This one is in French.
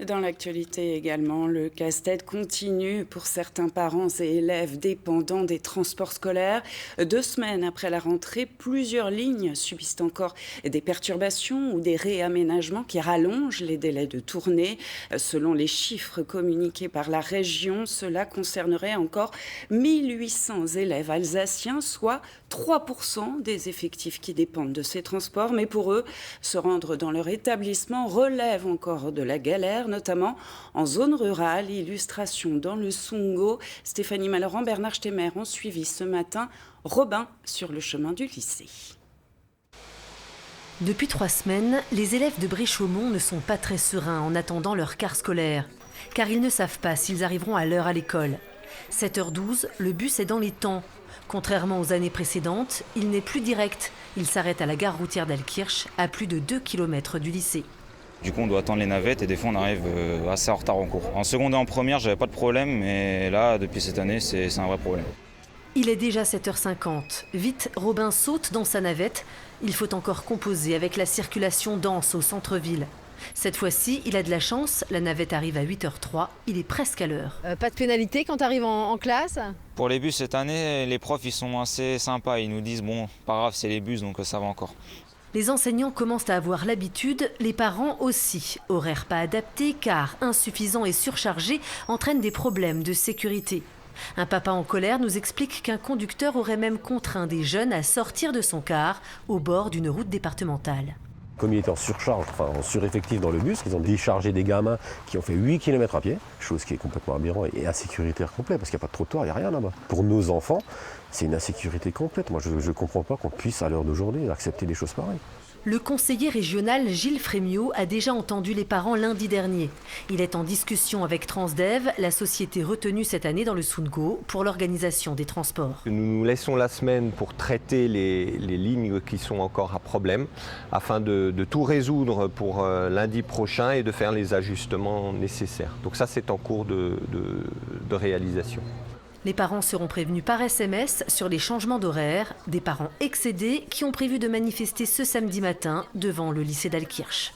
Dans l'actualité également, le casse-tête continue pour certains parents et élèves dépendants des transports scolaires. 2 semaines après la rentrée, plusieurs lignes subissent encore des perturbations ou des réaménagements qui rallongent les délais de tournée. Selon les chiffres communiqués par la région, cela concernerait encore 1800 élèves alsaciens, soit 3% des effectifs qui dépendent de ces transports. Mais pour eux, se rendre dans leur établissement relève encore de la galère, notamment en zone rurale. Illustration dans le Sungo. Stéphanie Malorand, Bernard Stemmer ont suivi ce matin Robin sur le chemin du lycée. Depuis 3 semaines, les élèves de Bréchaumont ne sont pas très sereins en attendant leur car scolaire, car ils ne savent pas s'ils arriveront à l'heure à l'école. 7h12, le bus est dans les temps. Contrairement aux années précédentes, il n'est plus direct. Il s'arrête à la gare routière d'Alkirch, à plus de 2 km du lycée. Du coup, on doit attendre les navettes et des fois, on arrive assez en retard en cours. En seconde et en première, j'avais pas de problème, mais là, depuis cette année, c'est un vrai problème. Il est déjà 7h50. Vite, Robin saute dans sa navette. Il faut encore composer avec la circulation dense au centre-ville. Cette fois-ci, il a de la chance. La navette arrive à 8h03. Il est presque à l'heure. Pas de pénalité quand tu arrives en classe? Pour les bus cette année, les profs, ils sont assez sympas. Ils nous disent, bon, pas grave, c'est les bus, donc ça va encore. Les enseignants commencent à avoir l'habitude, les parents aussi. Horaires pas adaptés, car insuffisants et surchargés entraînent des problèmes de sécurité. Un papa en colère nous explique qu'un conducteur aurait même contraint des jeunes à sortir de son car au bord d'une route départementale. Comme il était en surcharge, enfin en sureffectif dans le bus, ils ont déchargé des gamins qui ont fait 8 km à pied, chose qui est complètement aberrant et insécuritaire complet, parce qu'il n'y a pas de trottoir, il n'y a rien là-bas. Pour nos enfants, c'est une insécurité complète. Moi, je ne comprends pas qu'on puisse, à l'heure d'aujourd'hui, accepter des choses pareilles. Le conseiller régional Gilles Frémiot a déjà entendu les parents lundi dernier. Il est en discussion avec Transdev, la société retenue cette année dans le Sungo pour l'organisation des transports. Nous nous laissons la semaine pour traiter les lignes qui sont encore à problème, afin de tout résoudre pour lundi prochain et de faire les ajustements nécessaires. Donc ça, c'est en cours de réalisation. Les parents seront prévenus par SMS sur les changements d'horaire. Des parents excédés qui ont prévu de manifester ce samedi matin devant le lycée d'Alkirch.